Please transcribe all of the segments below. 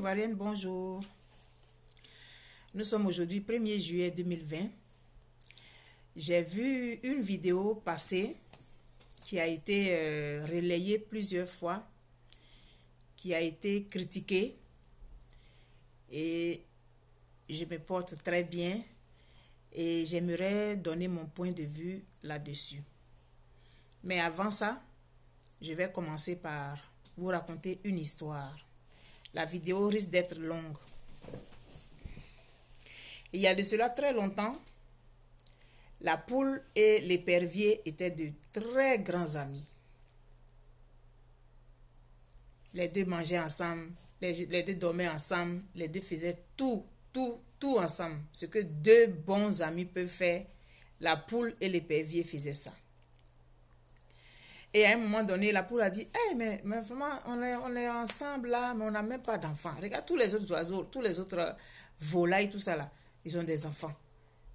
Ivoirienne, bonjour. Nous sommes aujourd'hui 1er juillet 2020. J'ai vu une vidéo passer qui a été relayée plusieurs fois, qui a été critiquée et je me porte très bien et j'aimerais donner mon point de vue là-dessus. Mais avant ça, je vais commencer par vous raconter une histoire. La vidéo risque d'être longue. Il y a de cela très longtemps, la poule et l'épervier étaient de très grands amis. Les deux mangeaient ensemble, les deux dormaient ensemble, les deux faisaient tout ensemble. Ce que deux bons amis peuvent faire, la poule et l'épervier faisaient ça. Et à un moment donné, la poule a dit, hey, mais vraiment, on est ensemble là, mais on n'a même pas d'enfants. Regarde tous les autres oiseaux, tous les autres volailles, tout ça là, ils ont des enfants.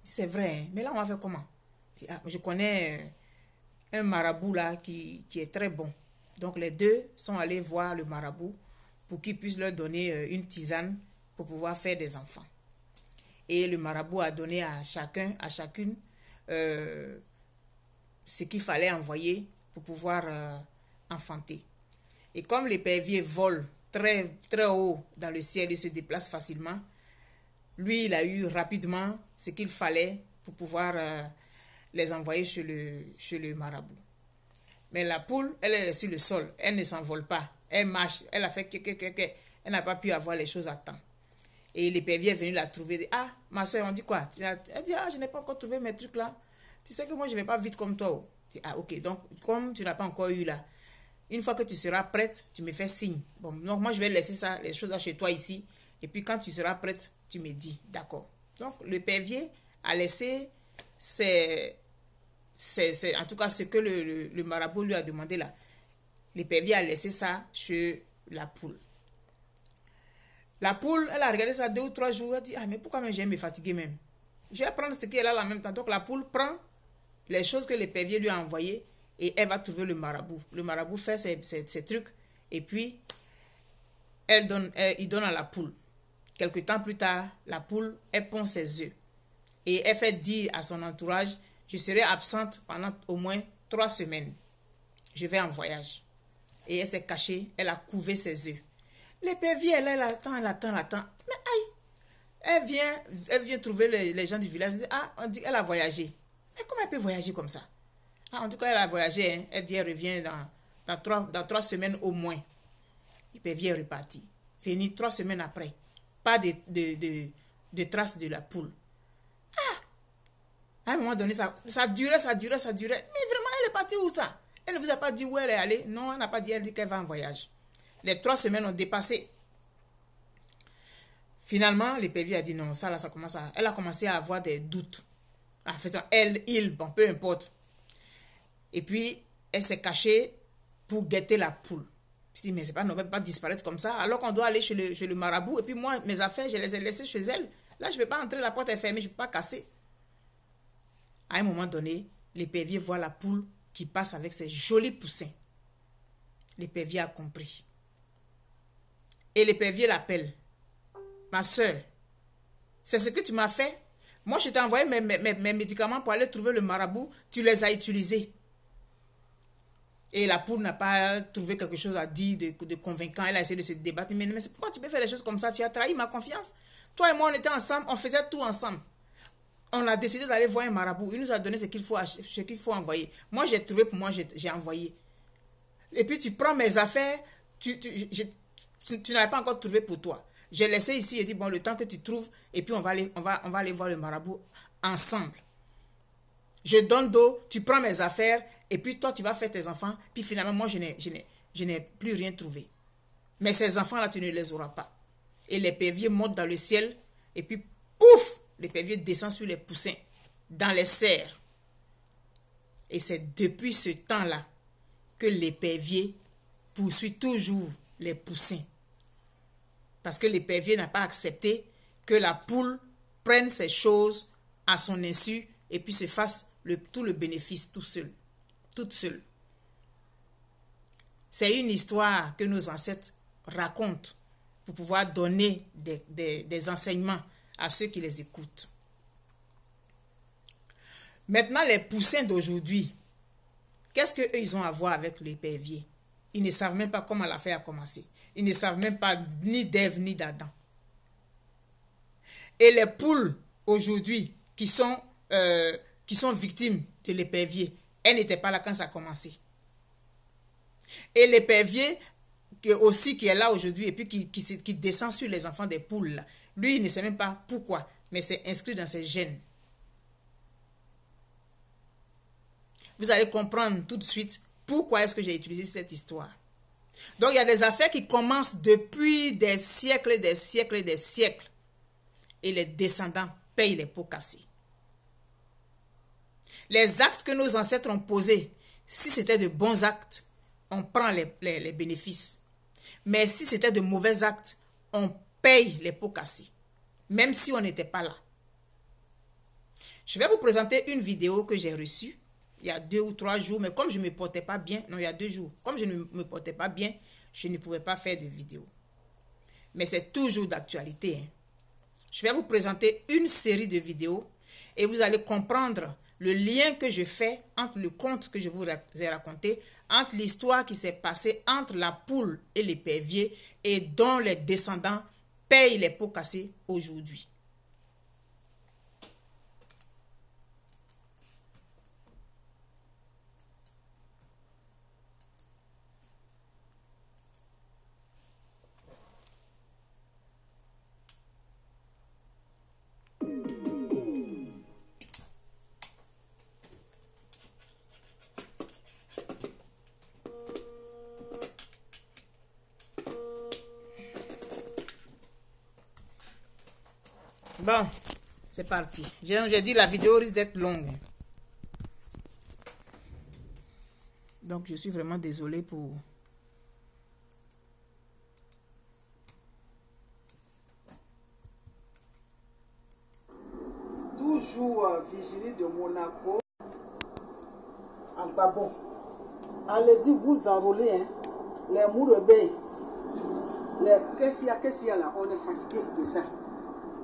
C'est vrai, hein? Mais là, on va faire comment? Je connais un marabout là qui est très bon. Donc, les deux sont allés voir le marabout pour qu'il puisse leur donner une tisane pour pouvoir faire des enfants. Et le marabout a donné à chacune, ce qu'il fallait envoyer pour pouvoir enfanter. Et comme l'épervier vole très haut dans le ciel et se déplace facilement, lui, il a eu rapidement ce qu'il fallait pour pouvoir les envoyer chez le marabout. Mais la poule, elle est sur le sol, elle ne s'envole pas, elle marche, elle a fait elle n'a pas pu avoir les choses à temps. Et l'épervier est venu la trouver, ah, ma soeur, on dit quoi? Elle dit, ah, je n'ai pas encore trouvé mes trucs là. Tu sais que moi, je ne vais pas vite comme toi. Ah, ok, donc comme tu n'as pas encore eu là, une fois que tu seras prête, tu me fais signe. Bon, donc moi je vais laisser ça, les choses là chez toi ici, et puis quand tu seras prête, tu me dis, d'accord. Donc l'épervier a laissé en tout cas ce que le marabout lui a demandé là. L'épervier a laissé ça chez la poule. La poule, elle a regardé ça 2 ou 3 jours, elle a dit, ah mais pourquoi même je vais me fatiguer même? Je vais prendre ce qu'elle a là en même temps. Donc la poule prend les choses que l'épervier lui a envoyées et elle va trouver le marabout. Le marabout fait ses trucs et puis il donne à la poule. Quelque temps plus tard, la poule, elle pond ses œufs et elle fait dire à son entourage, je serai absente pendant au moins 3 semaines. Je vais en voyage. Et elle s'est cachée, elle a couvé ses œufs. L'épervier, elle attend. Mais aïe! Elle vient trouver les gens du village. Ah, on dit qu'elle a voyagé. Mais comment elle peut voyager comme ça? Ah, en tout cas, elle a voyagé. Hein. Elle dit qu'elle revient dans 3 semaines au moins. L'épervier est reparti. Fini 3 semaines après. Pas de traces de la poule. Ah! À un moment donné, ça durait. Mais vraiment, elle est partie où ça? Elle ne vous a pas dit où elle est allée? Non, elle n'a pas dit, elle dit qu'elle va en voyage. Les 3 semaines ont dépassé. Finalement, l'épervier a dit non, ça là, ça commence à... Elle a commencé à avoir des doutes. En fait, il, bon, peu importe. Et puis, elle s'est cachée pour guetter la poule. Je dis, mais c'est pas normal, pas disparaître comme ça. Alors qu'on doit aller chez le marabout. Et puis moi, mes affaires, je les ai laissées chez elle. Là, je ne peux pas entrer, la porte est fermée, je ne peux pas casser. À un moment donné, l'épervier voit la poule qui passe avec ses jolis poussins. L'épervier a compris. Et l'épervier l'appelle. Ma soeur, c'est ce que tu m'as fait? Moi, je t'ai envoyé mes médicaments pour aller trouver le marabout. Tu les as utilisés. Et la poule n'a pas trouvé quelque chose à dire de convaincant. Elle a essayé de se débattre. Mais pourquoi tu peux faire les choses comme ça? Tu as trahi ma confiance. Toi et moi, on était ensemble. On faisait tout ensemble. On a décidé d'aller voir un marabout. Il nous a donné ce qu'il faut envoyer. Moi, j'ai trouvé pour moi, j'ai envoyé. Et puis, tu prends mes affaires. Tu n'avais pas encore trouvé pour toi. J'ai laissé ici et dit, bon, le temps que tu trouves, et puis on va aller voir le marabout ensemble. Je donne d'eau, tu prends mes affaires, et puis toi, tu vas faire tes enfants, puis finalement, moi, je n'ai plus rien trouvé. Mais ces enfants-là, tu ne les auras pas. Et l'épervier monte dans le ciel, et puis, pouf, l'épervier descend sur les poussins, dans les serres. Et c'est depuis ce temps-là que l'épervier poursuit toujours les poussins. Parce que l'épervier n'a pas accepté que la poule prenne ses choses à son insu et puis se fasse tout le bénéfice toute seule. C'est une histoire que nos ancêtres racontent pour pouvoir donner des enseignements à ceux qui les écoutent. Maintenant, les poussins d'aujourd'hui, qu'est-ce qu'eux, ils ont à voir avec l'épervier? Ils ne savent même pas comment l'affaire a commencé. Ils ne savent même pas ni d'Ève ni d'Adam. Et les poules aujourd'hui qui sont victimes de l'épervier, elles n'étaient pas là quand ça a commencé. Et l'épervier qui est là aujourd'hui et puis qui descend sur les enfants des poules, là, lui, il ne sait même pas pourquoi, mais c'est inscrit dans ses gènes. Vous allez comprendre tout de suite pourquoi est-ce que j'ai utilisé cette histoire. Donc, il y a des affaires qui commencent depuis des siècles et des siècles et des siècles. Et les descendants payent les pots cassés. Les actes que nos ancêtres ont posés, si c'était de bons actes, on prend les bénéfices. Mais si c'était de mauvais actes, on paye les pots cassés. Même si on n'était pas là. Je vais vous présenter une vidéo que j'ai reçue il y a 2 ou 3 jours, mais comme je ne me portais pas bien, non, il y a 2 jours, comme je ne me portais pas bien, je ne pouvais pas faire de vidéo. Mais c'est toujours d'actualité. Je vais vous présenter une série de vidéos et vous allez comprendre le lien que je fais entre le conte que je vous ai raconté, entre l'histoire qui s'est passée entre la poule et l'épervier et dont les descendants payent les pots cassés aujourd'hui. Bon, c'est parti. J'ai dit la vidéo risque d'être longue. Donc, je suis vraiment désolée pour... Toujours Virginie de Monaco, en Gabon. Allez-y, vous enrôlez, hein. Les Mourebé, les qu'est-ce qu'il y a là, on est fatigué de ça.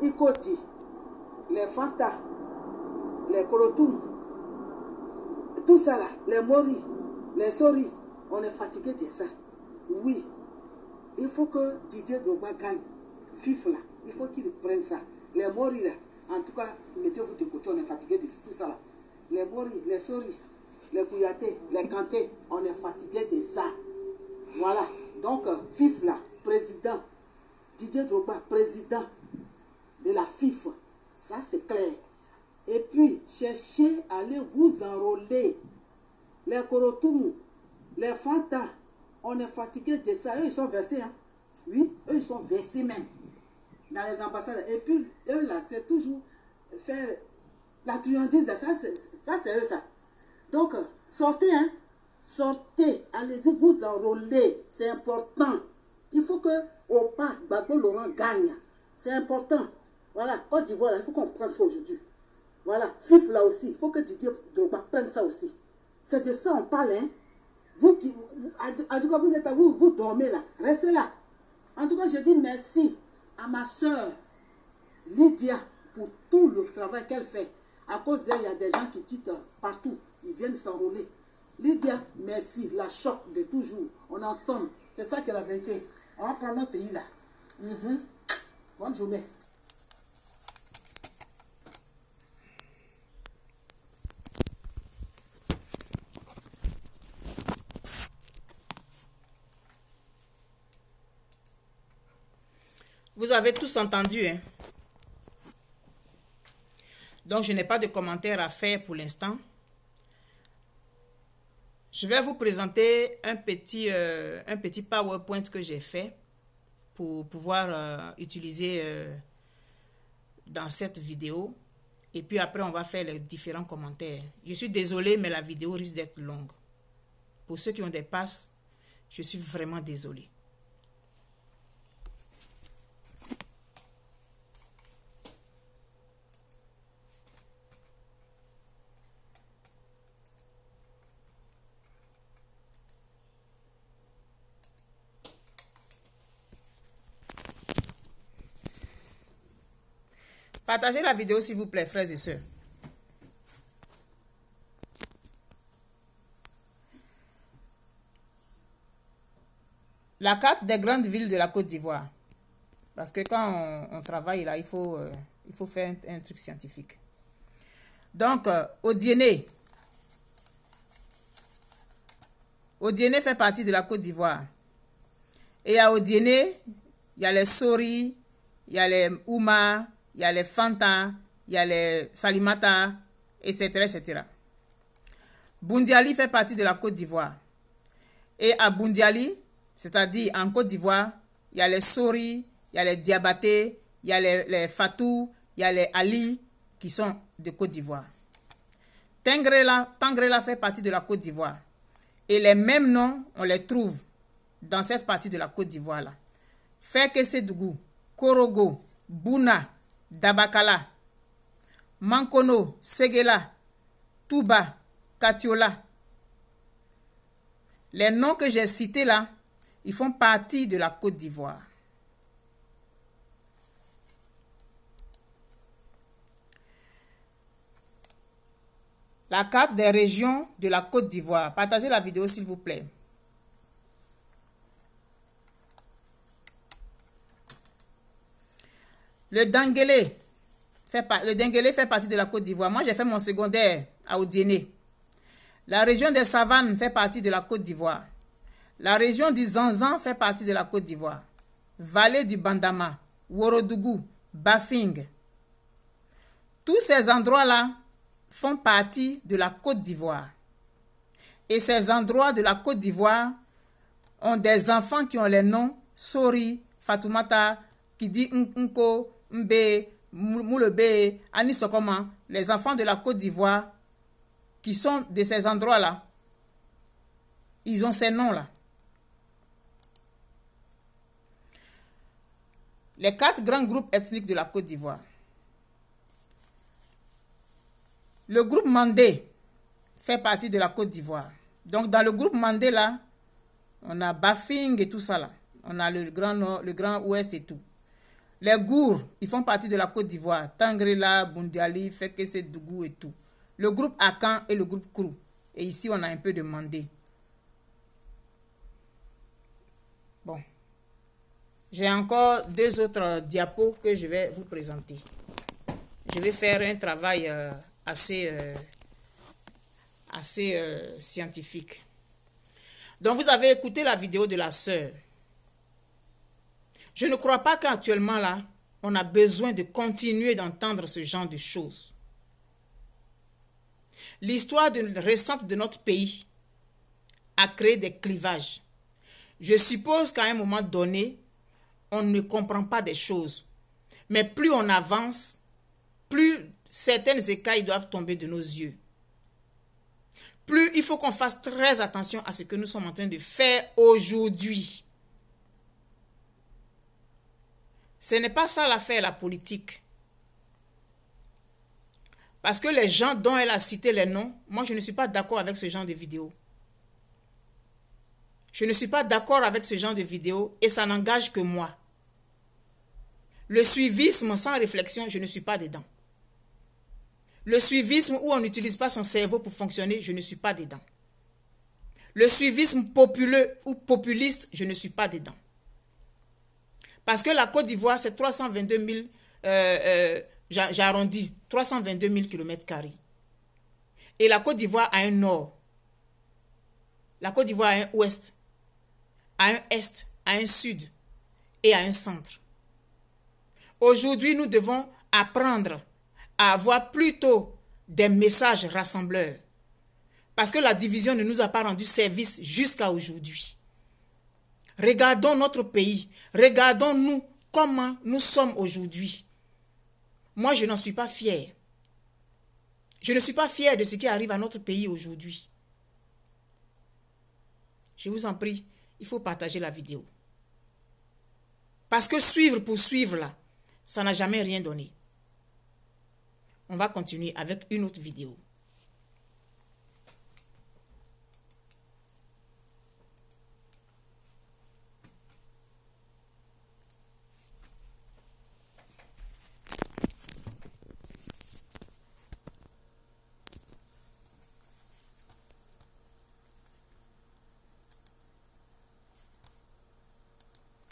Ikoti, les Fanta, les Korotoum, tout ça là, les Mori, les Sori, on est fatigué de ça. Oui, il faut que Didier Drogba gagne. FIF là, il faut qu'il prenne ça. Les Mori là, en tout cas, mettez-vous de côté, on est fatigué de tout ça là. Les Mori, les Sori, les Kouyaté, les Kanté, on est fatigué de ça. Voilà, donc FIF là, président, Didier Drogba, président de la FIFA, ça c'est clair. Et puis, cherchez à aller vous enrôler. Les Korotoum, les Fanta, on est fatigué de ça. Eux, ils sont versés, hein. Oui, eux, ils sont versés même dans les ambassades. Et puis, eux, là, c'est toujours faire la truandise. Ça, c'est eux, ça. Donc, sortez, hein. Sortez, allez-y vous enrôler. C'est important. Il faut que Opa, Gbagbo Laurent gagne. C'est important. Voilà, Côte d'Ivoire, il faut qu'on prenne ça aujourd'hui. Voilà, FIF là aussi, il faut que Didier Drogba prenne ça aussi. C'est de ça on parle, hein. Vous qui, en tout cas, vous êtes à vous dormez là, restez là. En tout cas, je dis merci à ma soeur Lydia pour tout le travail qu'elle fait. À cause d'elle, il y a des gens qui quittent partout, ils viennent s'enrôler. Lydia, merci, la choc de toujours. On est ensemble, c'est ça qui est la vérité. On va prendre notre pays là. Bonne journée. Vous avez tous entendu, hein? Donc, je n'ai pas de commentaires à faire pour l'instant. Je vais vous présenter un petit PowerPoint que j'ai fait pour pouvoir utiliser dans cette vidéo. Et puis après, on va faire les différents commentaires. Je suis désolée, mais la vidéo risque d'être longue. Pour ceux qui ont des passes, je suis vraiment désolée. Partagez la vidéo s'il vous plaît, frères et sœurs. La carte des grandes villes de la Côte d'Ivoire. Parce que quand on travaille là, il faut faire un truc scientifique. Donc, Odiéné. Odiéné fait partie de la Côte d'Ivoire. Et à Odiéné, il y a les Sori, il y a les Ouma, il y a les Fanta, il y a les Salimata, etc., etc. Boundiali fait partie de la Côte d'Ivoire. Et à Boundiali, c'est-à-dire en Côte d'Ivoire, il y a les Sori, il y a les Diabaté, il y a les Fatou, il y a les Ali qui sont de Côte d'Ivoire. Tangrela fait partie de la Côte d'Ivoire. Et les mêmes noms, on les trouve dans cette partie de la Côte d'Ivoire là. Fekesedougou, Korogo, Bouna, Dabakala, Mankono, Segela, Touba, Katiola. Les noms que j'ai cités là, ils font partie de la Côte d'Ivoire. La carte des régions de la Côte d'Ivoire. Partagez la vidéo s'il vous plaît. Le Denguélé fait partie de la Côte d'Ivoire. Moi, j'ai fait mon secondaire à Odiéné. La région des Savanes fait partie de la Côte d'Ivoire. La région du Zanzan fait partie de la Côte d'Ivoire. Vallée du Bandama, Worodougou, Bafing. Tous ces endroits-là font partie de la Côte d'Ivoire. Et ces endroits de la Côte d'Ivoire ont des enfants qui ont les noms Sori, Fatoumata, Kidi Nko, Mbe, Moulebe, Anisokoma. Les enfants de la Côte d'Ivoire qui sont de ces endroits-là, ils ont ces noms-là. Les 4 grands groupes ethniques de la Côte d'Ivoire. Le groupe Mandé fait partie de la Côte d'Ivoire. Donc, dans le groupe Mandé, là, on a Bafing et tout ça, là. On a le Grand Nord, le Grand Ouest et tout. Les Gours, ils font partie de la Côte d'Ivoire. Tangrela, Boundiali, Fekesedougou et tout. Le groupe Akan et le groupe Krou. Et ici, on a un peu de Mandé. Bon. J'ai encore 2 autres diapos que je vais vous présenter. Je vais faire un travail assez scientifique. Donc, vous avez écouté la vidéo de la sœur. Je ne crois pas qu'actuellement, là, on a besoin de continuer d'entendre ce genre de choses. L'histoire récente de notre pays a créé des clivages. Je suppose qu'à un moment donné, on ne comprend pas des choses. Mais plus on avance, plus certaines écailles doivent tomber de nos yeux. Plus il faut qu'on fasse très attention à ce que nous sommes en train de faire aujourd'hui. Ce n'est pas ça l'affaire, la politique. Parce que les gens dont elle a cité les noms, moi je ne suis pas d'accord avec ce genre de vidéos. Je ne suis pas d'accord avec ce genre de vidéos et ça n'engage que moi. Le suivisme sans réflexion, je ne suis pas dedans. Le suivisme où on n'utilise pas son cerveau pour fonctionner, je ne suis pas dedans. Le suivisme populeux ou populiste, je ne suis pas dedans. Parce que la Côte d'Ivoire, c'est 322 000, j'arrondis, 322 000 km². Et la Côte d'Ivoire a un nord. La Côte d'Ivoire a un ouest, a un est, a un sud et a un centre. Aujourd'hui, nous devons apprendre à avoir plutôt des messages rassembleurs. Parce que la division ne nous a pas rendu service jusqu'à aujourd'hui. Regardons notre pays. Regardons-nous comment nous sommes aujourd'hui. Moi, je n'en suis pas fière. Je ne suis pas fière de ce qui arrive à notre pays aujourd'hui. Je vous en prie, il faut partager la vidéo. Parce que suivre pour suivre là, ça n'a jamais rien donné. On va continuer avec une autre vidéo.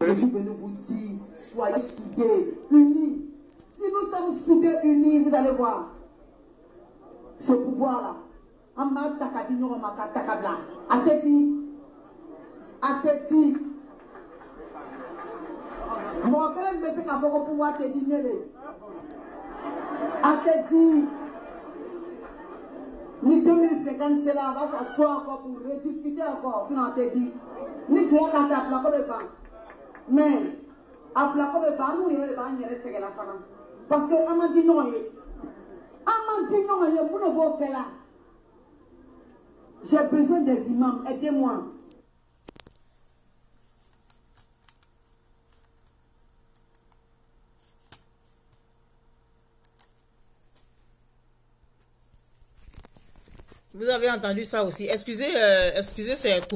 Je suis venu vous dire, soyez soudés, unis. Si nous sommes soudés, unis, vous allez voir ce pouvoir-là. Mon frère, mais c'est qu'à pouvoir te dire, à te dire, ni 2050, c'est là, on va s'asseoir encore pour rediscuter encore. Sinon, on te dit, ni créer qu'à t'appeler comme le banc. Mais, appeler comme le banc, nous, il y a le banc, il y a le la femme. Parce que, on m'a dit non, pour ne pas faire là. J'ai besoin des imams, aidez-moi. Vous avez entendu ça aussi. Excusez, c'est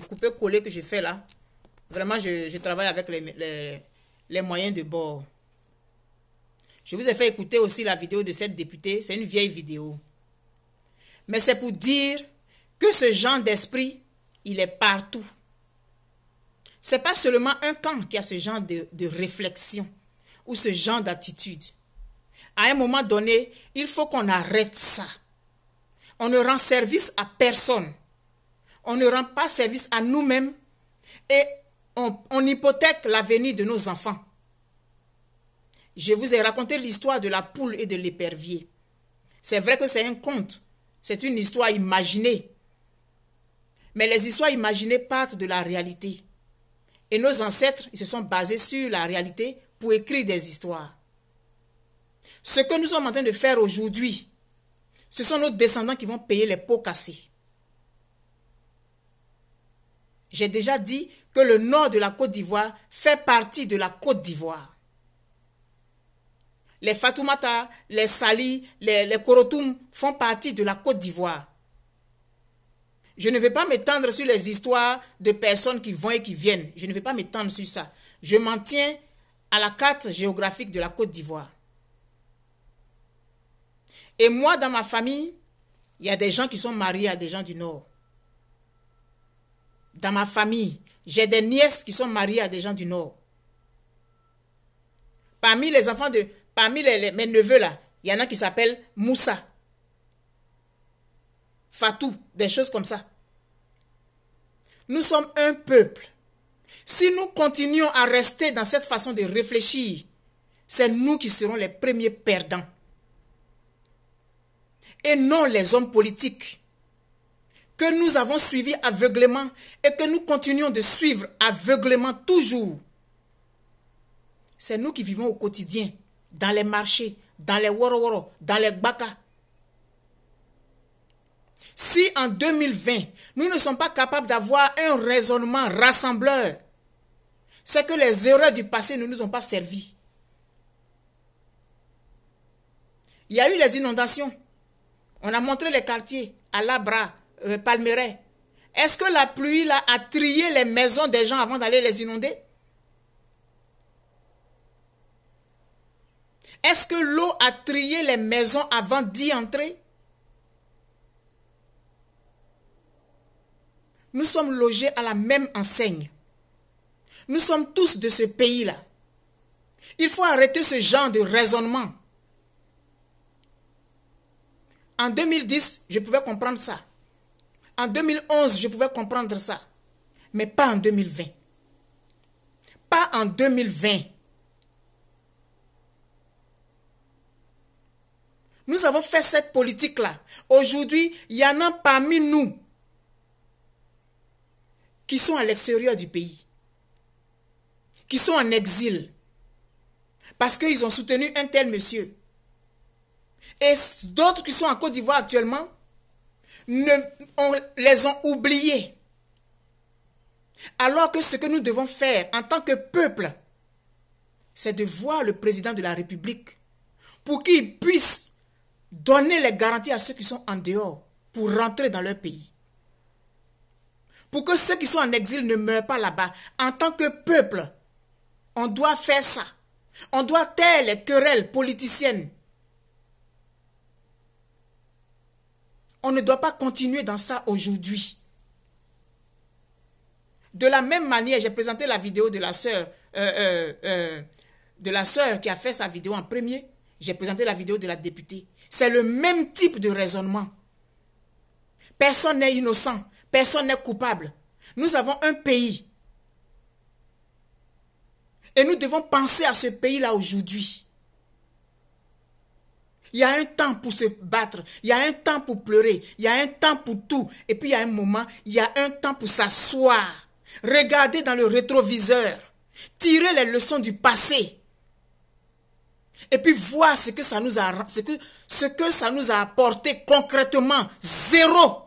coupé-collé que je fais là. Vraiment, je travaille avec les moyens de bord. Je vous ai fait écouter aussi la vidéo de cette députée. C'est une vieille vidéo. Mais c'est pour dire que ce genre d'esprit, il est partout. Ce n'est pas seulement un camp qui a ce genre de réflexion ou ce genre d'attitude. À un moment donné, il faut qu'on arrête ça. On ne rend service à personne. On ne rend pas service à nous-mêmes et on hypothèque l'avenir de nos enfants. Je vous ai raconté l'histoire de la poule et de l'épervier. C'est vrai que c'est un conte. C'est une histoire imaginée. Mais les histoires imaginées partent de la réalité. Et nos ancêtres, ils se sont basés sur la réalité pour écrire des histoires. Ce que nous sommes en train de faire aujourd'hui, ce sont nos descendants qui vont payer les pots cassés. J'ai déjà dit que le nord de la Côte d'Ivoire fait partie de la Côte d'Ivoire. Les Fatoumata, les Sali, les Korotoum font partie de la Côte d'Ivoire. Je ne vais pas m'étendre sur les histoires de personnes qui vont et qui viennent. Je ne vais pas m'étendre sur ça. Je m'en tiens à la carte géographique de la Côte d'Ivoire. Et moi, dans ma famille, il y a des gens qui sont mariés à des gens du Nord. Dans ma famille, j'ai des nièces qui sont mariées à des gens du Nord. Parmi les enfants mes neveux là, il y en a qui s'appellent Moussa, Fatou, des choses comme ça. Nous sommes un peuple. Si nous continuons à rester dans cette façon de réfléchir, c'est nous qui serons les premiers perdants. Et non les hommes politiques que nous avons suivis aveuglément et que nous continuons de suivre aveuglément toujours. C'est nous qui vivons au quotidien, dans les marchés, dans les woro-woro, dans les baka. Si en 2020, nous ne sommes pas capables d'avoir un raisonnement rassembleur, c'est que les erreurs du passé ne nous ont pas servi. Il y a eu les inondations. On a montré les quartiers, à Labra, Palmeraie. Est-ce que la pluie là, a trié les maisons des gens avant d'aller les inonder? Est-ce que l'eau a trié les maisons avant d'y entrer? Nous sommes logés à la même enseigne. Nous sommes tous de ce pays-là. Il faut arrêter ce genre de raisonnement. En 2010, je pouvais comprendre ça. En 2011, je pouvais comprendre ça. Mais pas en 2020. Pas en 2020. Nous avons fait cette politique-là. Aujourd'hui, il y en a parmi nous qui sont à l'extérieur du pays, qui sont en exil, parce qu'ils ont soutenu un tel monsieur. Et d'autres qui sont en Côte d'Ivoire actuellement, les ont oubliés. Alors que ce que nous devons faire en tant que peuple, c'est de voir le président de la République pour qu'il puisse donner les garanties à ceux qui sont en dehors pour rentrer dans leur pays. Pour que ceux qui sont en exil ne meurent pas là-bas. En tant que peuple, on doit faire ça. On doit taire les querelles politiciennes. On ne doit pas continuer dans ça aujourd'hui. De la même manière, j'ai présenté la vidéo de la sœur qui a fait sa vidéo en premier. J'ai présenté la vidéo de la députée. C'est le même type de raisonnement. Personne n'est innocent. Personne n'est coupable. Nous avons un pays. Et nous devons penser à ce pays-là aujourd'hui. Il y a un temps pour se battre. Il y a un temps pour pleurer. Il y a un temps pour tout. Et puis il y a un moment, il y a un temps pour s'asseoir. Regarder dans le rétroviseur. Tirer les leçons du passé. Et puis voir ce que ça nous a, ce que ça nous a apporté concrètement. Zéro.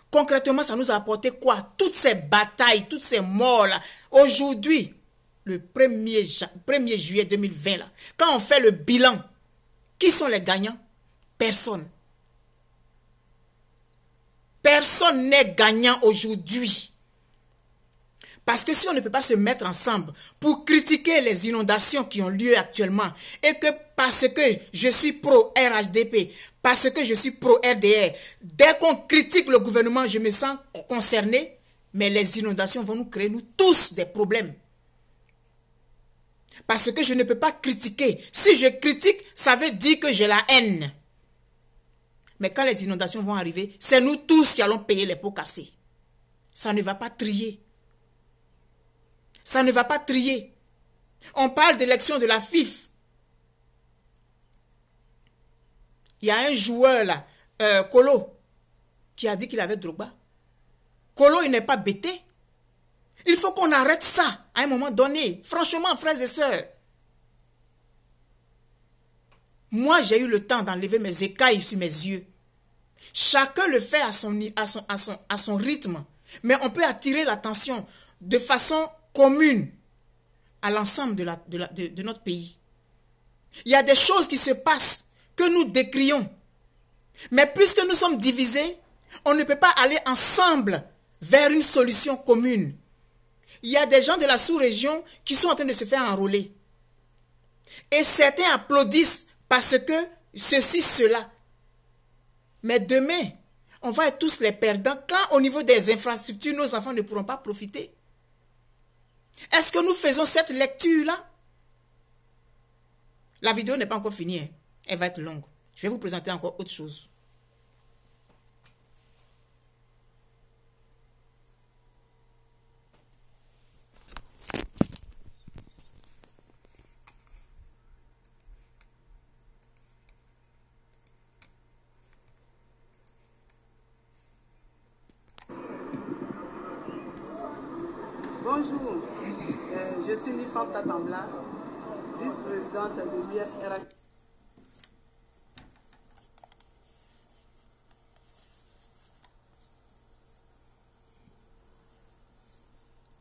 Concrètement, ça nous a apporté quoi? Toutes ces batailles, toutes ces morts-là. Aujourd'hui, le 1er juillet 2020, là, quand on fait le bilan, qui sont les gagnants? Personne. Personne n'est gagnant aujourd'hui. Parce que si on ne peut pas se mettre ensemble pour critiquer les inondations qui ont lieu actuellement et que parce que je suis pro-RHDP, parce que je suis pro-RDR, dès qu'on critique le gouvernement, je me sens concerné, mais les inondations vont nous créer, nous tous, des problèmes. Parce que je ne peux pas critiquer. Si je critique, ça veut dire que j'ai la haine. Mais quand les inondations vont arriver, c'est nous tous qui allons payer les pots cassés. Ça ne va pas trier. Ça ne va pas trier. On parle d'élection de la FIF. Il y a un joueur là, Kolo, qui a dit qu'il avait Drogba. Kolo, il n'est pas bêté. Il faut qu'on arrête ça à un moment donné. Franchement, frères et sœurs. Moi, j'ai eu le temps d'enlever mes écailles sur mes yeux. Chacun le fait à son rythme. Mais on peut attirer l'attention de façon commune à l'ensemble de notre pays. Il y a des choses qui se passent que nous décrions. Mais puisque nous sommes divisés, on ne peut pas aller ensemble vers une solution commune. Il y a des gens de la sous-région qui sont en train de se faire enrôler. Et certains applaudissent parce que ceci, cela. Mais demain, on va être tous les perdants quand au niveau des infrastructures, nos enfants ne pourront pas profiter. Est-ce que nous faisons cette lecture-là? La vidéo n'est pas encore finie. Hein. Elle va être longue. Je vais vous présenter encore autre chose. Bonjour, je suis Nifam Tatambla, vice-présidente de l'UFRH.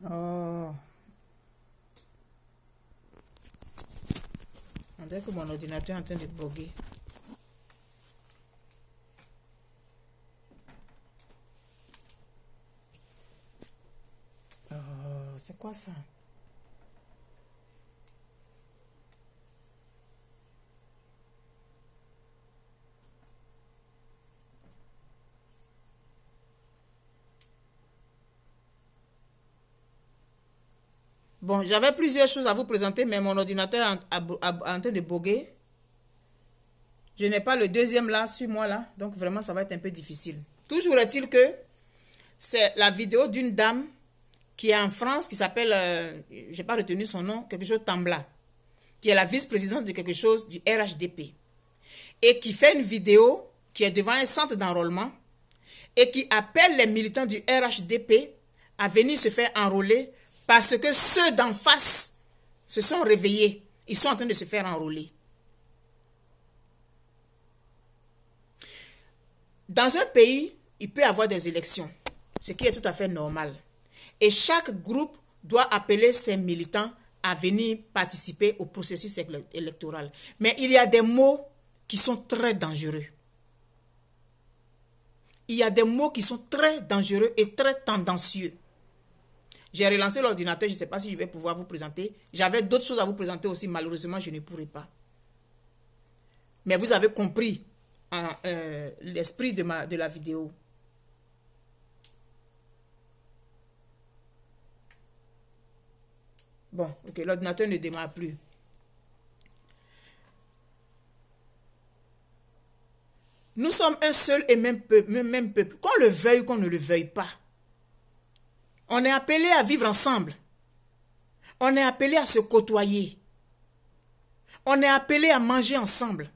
Oh. On dirait que mon ordinateur est en train de bugger. Oh, c'est quoi ça? Bon, j'avais plusieurs choses à vous présenter, mais mon ordinateur est en train de bugger. Je n'ai pas le deuxième là, sur moi là. Donc vraiment, ça va être un peu difficile. Toujours est-il que c'est la vidéo d'une dame qui est en France, qui s'appelle, je n'ai pas retenu son nom, quelque chose Tambla, qui est la vice-présidente de quelque chose du RHDP. Et qui fait une vidéo qui est devant un centre d'enrôlement et qui appelle les militants du RHDP à venir se faire enrôler parce que ceux d'en face se sont réveillés. Ils sont en train de se faire enrôler. Dans un pays, il peut y avoir des élections, ce qui est tout à fait normal. Et chaque groupe doit appeler ses militants à venir participer au processus électoral. Mais il y a des mots qui sont très dangereux. Il y a des mots qui sont très dangereux et très tendancieux. J'ai relancé l'ordinateur, je ne sais pas si je vais pouvoir vous présenter. J'avais d'autres choses à vous présenter aussi, malheureusement, je ne pourrai pas. Mais vous avez compris l'esprit de la vidéo. Bon, ok, l'ordinateur ne démarre plus. Nous sommes un seul et même peuple. Qu'on le veuille ou qu'on ne le veuille pas. On est appelé à vivre ensemble. On est appelé à se côtoyer. On est appelé à manger ensemble.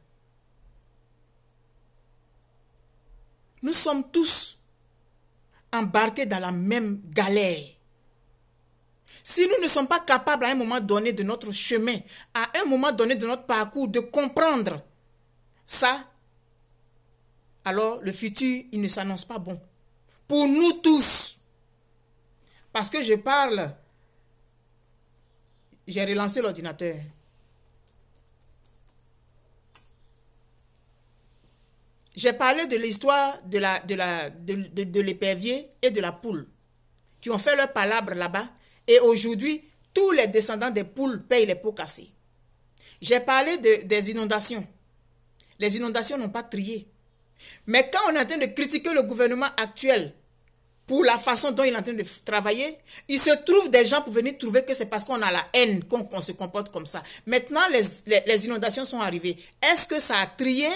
Nous sommes tous embarqués dans la même galère. Si nous ne sommes pas capables à un moment donné de notre chemin, à un moment donné de notre parcours, de comprendre ça, alors le futur, il ne s'annonce pas bon. Pour nous tous. Parce que je parle, j'ai relancé l'ordinateur. J'ai parlé de l'histoire de l'épervier et de la poule qui ont fait leur palabre là-bas. Et aujourd'hui, tous les descendants des poules payent les pots cassés. J'ai parlé des inondations. Les inondations n'ont pas trié. Mais quand on est en train de critiquer le gouvernement actuel pour la façon dont il est en train de travailler, il se trouve des gens pour venir trouver que c'est parce qu'on a la haine qu'on se comporte comme ça. Maintenant, les inondations sont arrivées. Est-ce que ça a trié?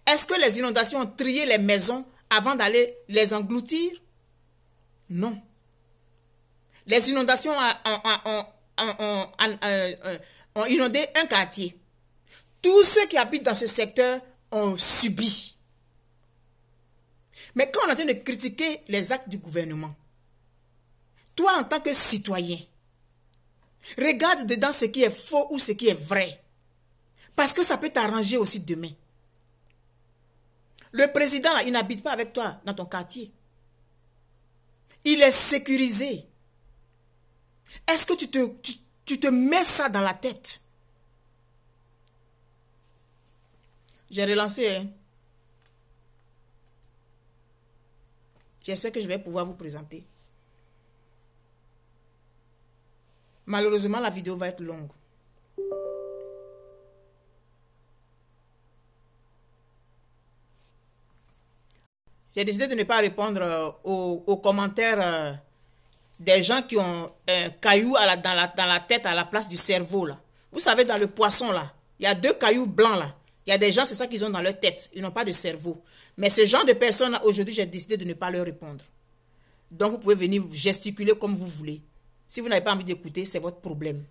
Est-ce que les inondations ont trié les maisons avant d'aller les engloutir? Non. Les inondations ont inondé un quartier. Tous ceux qui habitent dans ce secteur ont subi. Mais quand on est en train de critiquer les actes du gouvernement, toi en tant que citoyen, regarde dedans ce qui est faux ou ce qui est vrai. Parce que ça peut t'arranger aussi demain. Le président, là, il n'habite pas avec toi dans ton quartier. Il est sécurisé. Est-ce que tu te mets ça dans la tête? J'ai relancé. Hein? J'espère que je vais pouvoir vous présenter. Malheureusement, la vidéo va être longue. J'ai décidé de ne pas répondre aux commentaires des gens qui ont un caillou dans la tête à la place du cerveau. Là. Vous savez, dans le poisson, là, il y a 2 cailloux blancs. Là. Il y a des gens, c'est ça qu'ils ont dans leur tête. Ils n'ont pas de cerveau. Mais ce genre de personnes, aujourd'hui, j'ai décidé de ne pas leur répondre. Donc, vous pouvez venir gesticuler comme vous voulez. Si vous n'avez pas envie d'écouter, c'est votre problème.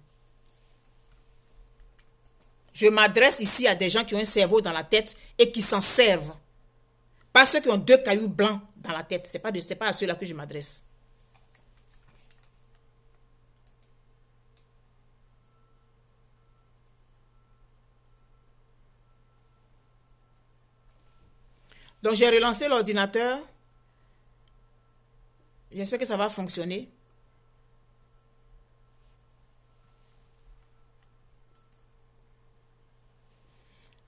Je m'adresse ici à des gens qui ont un cerveau dans la tête et qui s'en servent. Pas ceux qui ont 2 cailloux blancs dans la tête. Ce n'est pas à ceux-là que je m'adresse. Donc, j'ai relancé l'ordinateur. J'espère que ça va fonctionner.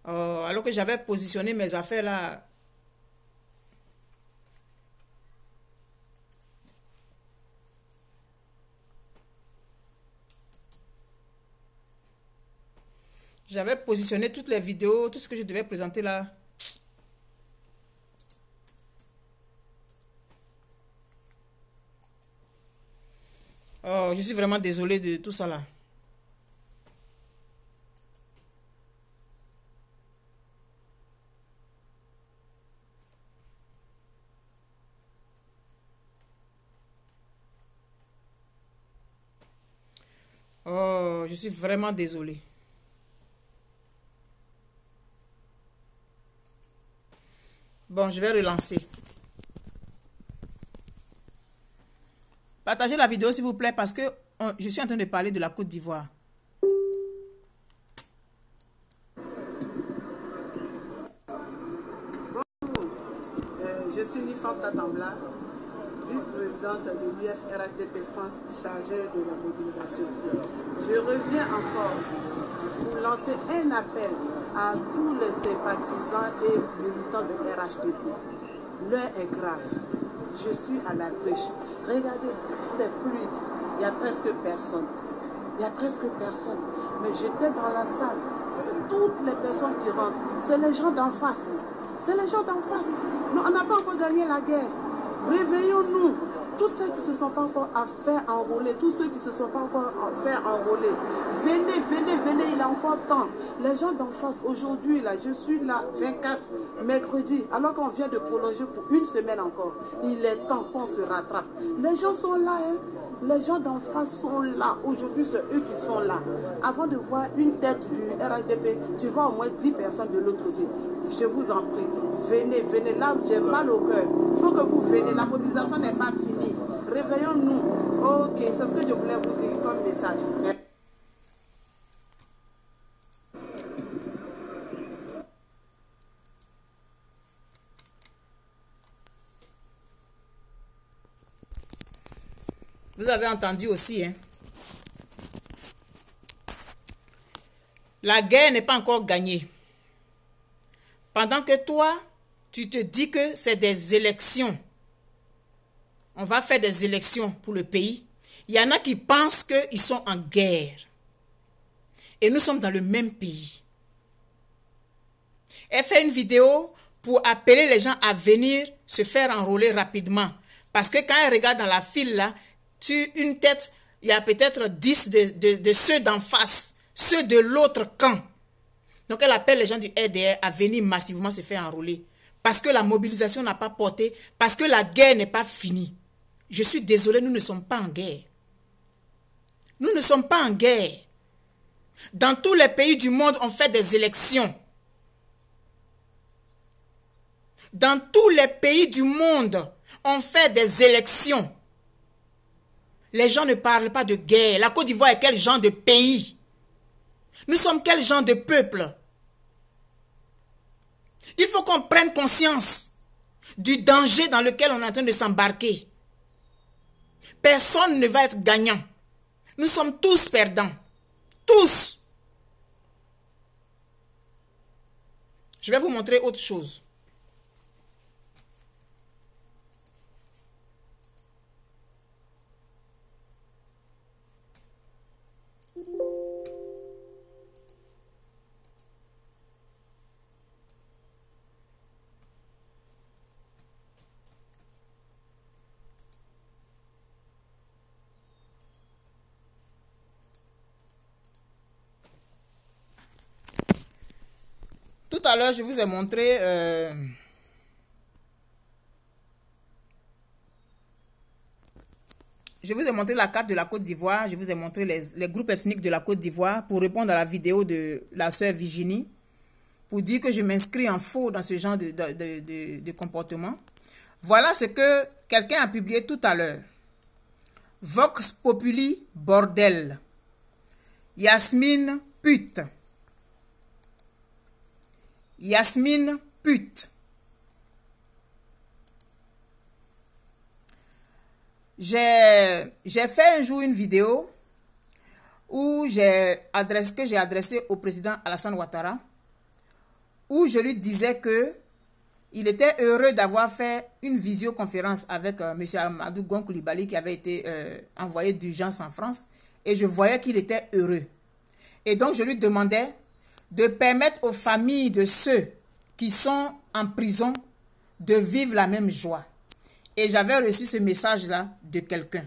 Alors que j'avais positionné mes affaires là. J'avais positionné toutes les vidéos, tout ce que je devais présenter là. Oh, je suis vraiment désolé de tout ça là. Oh, je suis vraiment désolé. Bon, je vais relancer. Partagez la vidéo s'il vous plaît parce que je suis en train de parler de la Côte d'Ivoire. Bonjour, je suis Nifam Tatambla, vice-présidente de l'UFRHDP France chargée de la mobilisation. Je reviens encore pour lancer un appel à tous les sympathisants et militants de RHDP. L'heure est grave. Je suis à la pêche. Regardez, c'est fluide. Il n'y a presque personne. Il n'y a presque personne. Mais j'étais dans la salle. Toutes les personnes qui rentrent, c'est les gens d'en face. C'est les gens d'en face. Nous, on n'a pas encore gagné la guerre. Réveillons-nous. Tous ceux qui ne se sont pas encore fait enrôler, tous ceux qui ne se sont pas encore fait enrôler, venez, venez, venez, il est encore temps. Les gens d'en face, aujourd'hui, là, je suis là, 24, mercredi, alors qu'on vient de prolonger pour une semaine encore. Il est temps qu'on se rattrape. Les gens sont là, hein. Les gens d'en face sont là. Aujourd'hui, c'est eux qui sont là. Avant de voir une tête du RHDP, tu vois au moins 10 personnes de l'autre côté. Je vous en prie, venez, venez. Là, j'ai mal au cœur. Il faut que vous venez. La mobilisation n'est pas finie. Réveillons-nous. Ok, c'est ce que je voulais vous dire comme message. Vous avez entendu aussi, hein? La guerre n'est pas encore gagnée. Pendant que toi, tu te dis que c'est des élections. On va faire des élections pour le pays. Il y en a qui pensent qu'ils sont en guerre. Et nous sommes dans le même pays. Elle fait une vidéo pour appeler les gens à venir se faire enrôler rapidement. Parce que quand elle regarde dans la file là, une tête, il y a peut-être 10 de ceux d'en face, ceux de l'autre camp. Donc elle appelle les gens du RDR à venir massivement se faire enrôler. Parce que la mobilisation n'a pas porté, parce que la guerre n'est pas finie. Je suis désolé, nous ne sommes pas en guerre. Nous ne sommes pas en guerre. Dans tous les pays du monde, on fait des élections. Dans tous les pays du monde, on fait des élections. Les gens ne parlent pas de guerre. La Côte d'Ivoire est quel genre de pays? Nous sommes quel genre de peuple? Il faut qu'on prenne conscience du danger dans lequel on est en train de s'embarquer. Personne ne va être gagnant. Nous sommes tous perdants. Tous. Je vais vous montrer autre chose. Tout à l'heure, je vous ai montré la carte de la Côte d'Ivoire. Je vous ai montré les groupes ethniques de la Côte d'Ivoire pour répondre à la vidéo de la sœur Virginie. Pour dire que je m'inscris en faux dans ce genre de comportement. Voilà ce que quelqu'un a publié tout à l'heure. Vox Populi bordel. Yasmine pute. Yasmine pute. J'ai fait un jour une vidéo où j'ai adressé au président Alassane Ouattara, où je lui disais que il était heureux d'avoir fait une visioconférence avec M. Amadou Gon Coulibaly qui avait été envoyé d'urgence en France, et je voyais qu'il était heureux. Et donc je lui demandais de permettre aux familles de ceux qui sont en prison de vivre la même joie. Et j'avais reçu ce message-là de quelqu'un.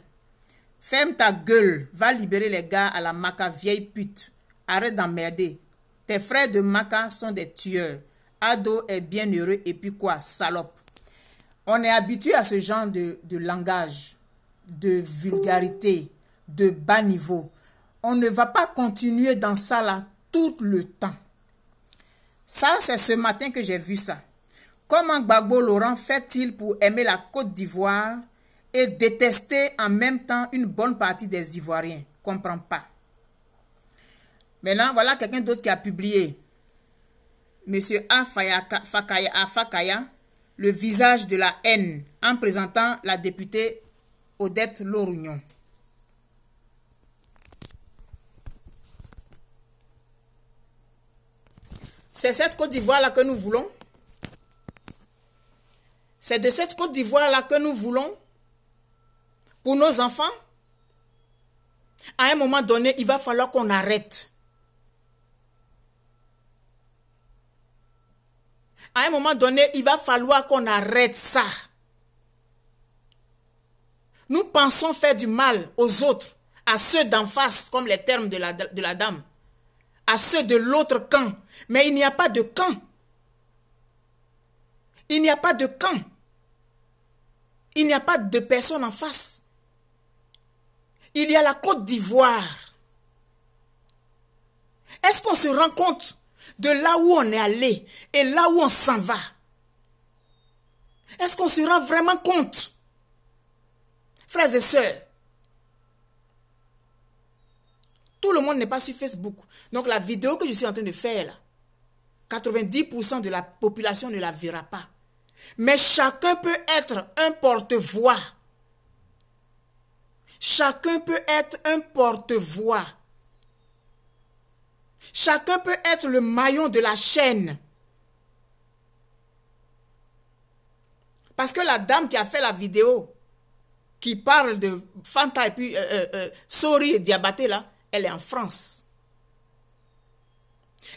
Ferme ta gueule, va libérer les gars à la Maca, vieille pute. Arrête d'emmerder. Tes frères de Maca sont des tueurs. Ado est bien heureux et puis quoi, salope. On est habitué à ce genre de langage, de vulgarité, de bas niveau. On ne va pas continuer dans ça là tout le temps. Ça, c'est ce matin que j'ai vu ça. Comment Gbagbo Laurent fait-il pour aimer la Côte d'Ivoire et détester en même temps une bonne partie des Ivoiriens? Comprends pas. Maintenant, voilà quelqu'un d'autre qui a publié. Monsieur Afakaya, le visage de la haine, en présentant la députée Odette Lorugnon. C'est cette Côte d'Ivoire-là que nous voulons. C'est de cette Côte d'Ivoire-là que nous voulons pour nos enfants. À un moment donné, il va falloir qu'on arrête. À un moment donné, il va falloir qu'on arrête ça. Nous pensons faire du mal aux autres, à ceux d'en face, comme les termes de la dame, à ceux de l'autre camp. Mais il n'y a pas de camp. Il n'y a pas de camp. Il n'y a pas de personne en face. Il y a la Côte d'Ivoire. Est-ce qu'on se rend compte de là où on est allé et là où on s'en va? Est-ce qu'on se rend vraiment compte? Frères et sœurs, tout le monde n'est pas sur Facebook. Donc la vidéo que je suis en train de faire là, 90% de la population ne la verra pas. Mais chacun peut être un porte-voix. Chacun peut être un porte-voix. Chacun peut être le maillon de la chaîne. Parce que la dame qui a fait la vidéo, qui parle de Fanta et puis Sori et Diabaté là, elle est en France.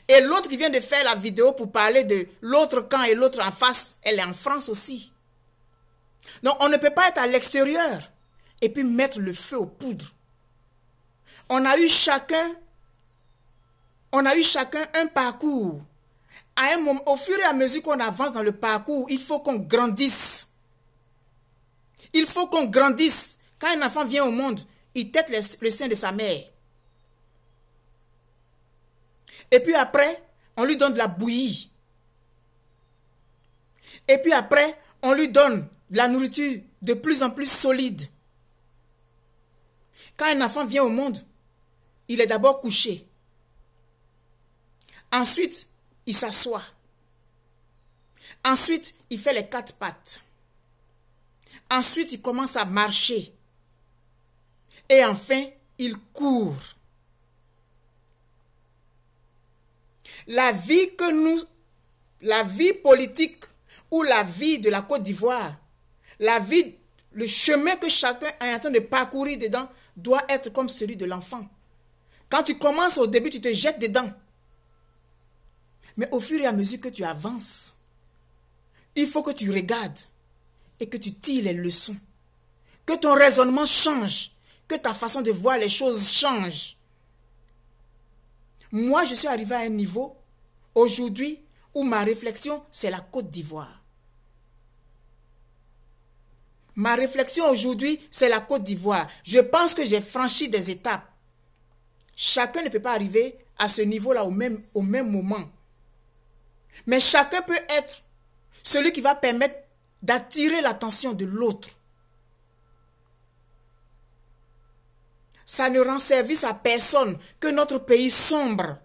Et l'autre qui vient de faire la vidéo pour parler de l'autre camp et l'autre en face, elle est en France aussi. Donc on ne peut pas être à l'extérieur et puis mettre le feu aux poudres. On a eu chacun un parcours. À un moment, au fur et à mesure qu'on avance dans le parcours, il faut qu'on grandisse. Il faut qu'on grandisse. Quand un enfant vient au monde, il tète le sein de sa mère. Et puis après, on lui donne de la bouillie. Et puis après, on lui donne de la nourriture de plus en plus solide. Quand un enfant vient au monde, il est d'abord couché. Ensuite, il s'assoit. Ensuite, il fait les 4 pattes. Ensuite, il commence à marcher. Et enfin, il court. La vie politique ou la vie de la Côte d'Ivoire, le chemin que chacun est en train de parcourir dedans doit être comme celui de l'enfant. Quand tu commences au début, tu te jettes dedans. Mais au fur et à mesure que tu avances, il faut que tu regardes et que tu tires les leçons. Que ton raisonnement change, que ta façon de voir les choses change. Moi, je suis arrivé à un niveau, aujourd'hui, où ma réflexion, c'est la Côte d'Ivoire. Ma réflexion aujourd'hui, c'est la Côte d'Ivoire. Je pense que j'ai franchi des étapes. Chacun ne peut pas arriver à ce niveau-là au même moment. Mais chacun peut être celui qui va permettre d'attirer l'attention de l'autre. Ça ne rend service à personne que notre pays sombre.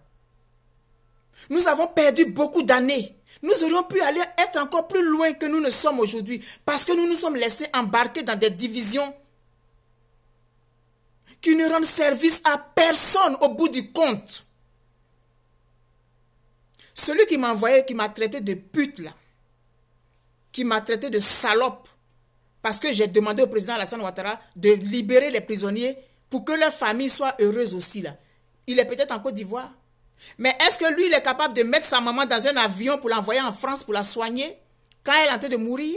Nous avons perdu beaucoup d'années. Nous aurions pu aller être encore plus loin que nous ne sommes aujourd'hui parce que nous nous sommes laissés embarquer dans des divisions qui ne rendent service à personne au bout du compte. Celui qui m'a envoyé, qui m'a traité de pute là, qui m'a traité de salope, parce que j'ai demandé au président Alassane Ouattara de libérer les prisonniers pour que leur famille soit heureuse aussi là. Il est peut-être en Côte d'Ivoire. Mais est-ce que lui, il est capable de mettre sa maman dans un avion pour l'envoyer en France pour la soigner quand elle est en train de mourir?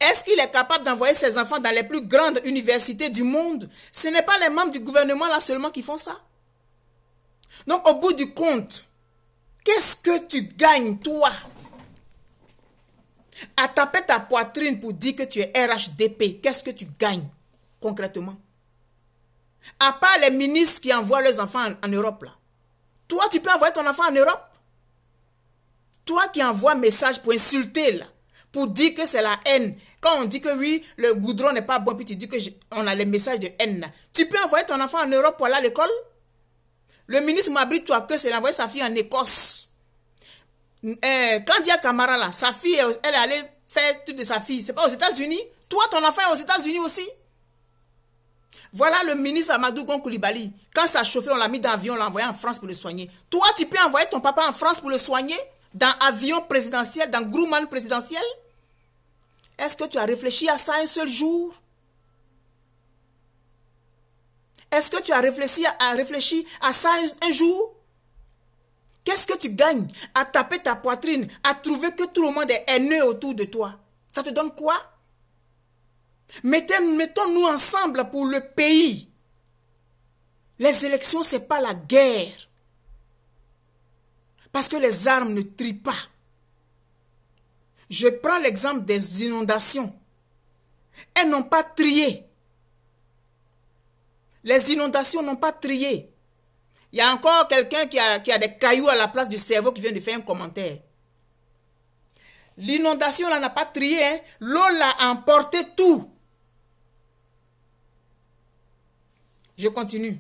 Est-ce qu'il est capable d'envoyer ses enfants dans les plus grandes universités du monde? Ce n'est pas les membres du gouvernement là seulement qui font ça. Donc au bout du compte, qu'est-ce que tu gagnes toi à taper ta poitrine pour dire que tu es RHDP? Qu'est-ce que tu gagnes concrètement? À part les ministres qui envoient leurs enfants en Europe là. Toi, tu peux envoyer ton enfant en Europe? Toi qui envoies un message pour insulter là, pour dire que c'est la haine. Quand on dit que oui, le goudron n'est pas bon, puis tu dis qu'on a les messages de haine là. Tu peux envoyer ton enfant en Europe pour aller à l'école? Le ministre Mabry Touake, c'est envoyé sa fille en Écosse. Quand Dia Camara là, sa fille, elle est allée faire tout de sa fille. C'est pas aux États-Unis? Toi, ton enfant est aux États-Unis aussi? Voilà le ministre Amadou Gon Coulibaly. Quand ça chauffait, on l'a mis dans l'avion, on l'a envoyé en France pour le soigner. Toi, tu peux envoyer ton papa en France pour le soigner? Dans avion présidentiel, dans Grumman présidentiel? Est-ce que tu as réfléchi à ça un seul jour? Est-ce que tu as réfléchi à ça un jour? Qu'est-ce que tu gagnes à taper ta poitrine, à trouver que tout le monde est haineux autour de toi? Ça te donne quoi? Mettons-nous ensemble pour le pays. Les élections, ce n'est pas la guerre. Parce que les armes ne trient pas. Je prends l'exemple des inondations. Elles n'ont pas trié. Les inondations n'ont pas trié. Il y a encore quelqu'un qui a des cailloux à la place du cerveau qui vient de faire un commentaire. L'inondation là n'a pas trié. Hein. L'eau l'a emporté tout. Je continue.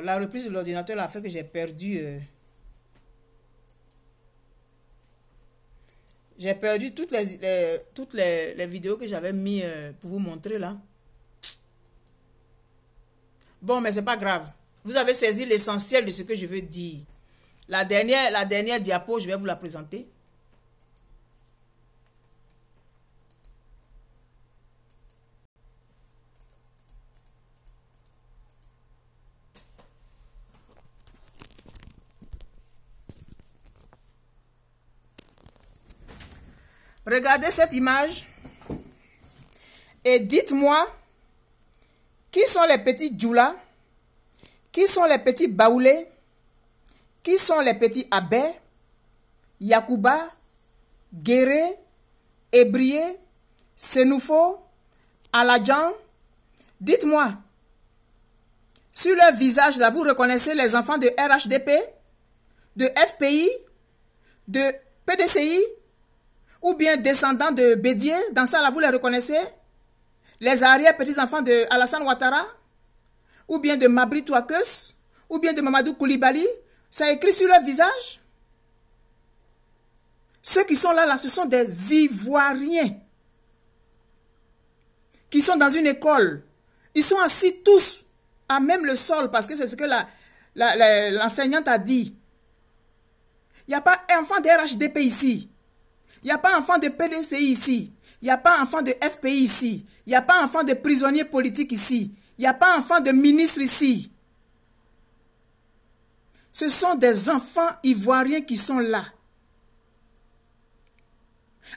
La reprise de l'ordinateur a fait que j'ai perdu toutes les vidéos que j'avais mis pour vous montrer là. Bon, mais c'est pas grave. Vous avez saisi l'essentiel de ce que je veux dire. La dernière diapo, je vais vous la présenter. Regardez cette image et dites-moi qui sont les petits Djoula, qui sont les petits Baoulés, qui sont les petits Abé, Yakuba, Guéré, Ébrié, Senoufo, Aladjan. Dites-moi, sur leur visage là, vous reconnaissez les enfants de RHDP, de FPI, de PDCI, ou bien descendants de Bédier, dans ça là, vous les reconnaissez? Les arrière-petits-enfants de Alassane Ouattara, ou bien de Mabri Touakes, ou bien de Mamadou Koulibaly, ça est écrit sur leur visage. Ceux qui sont là, ce sont des Ivoiriens, qui sont dans une école. Ils sont assis tous à même le sol, parce que c'est ce que l'enseignante a dit. Il n'y a pas enfant de RHDP ici. Il n'y a pas enfant de PDCI ici. Il n'y a pas enfant de FPI ici. Il n'y a pas enfant de prisonniers politiques ici. Il n'y a pas enfant de ministres ici. Ce sont des enfants ivoiriens qui sont là.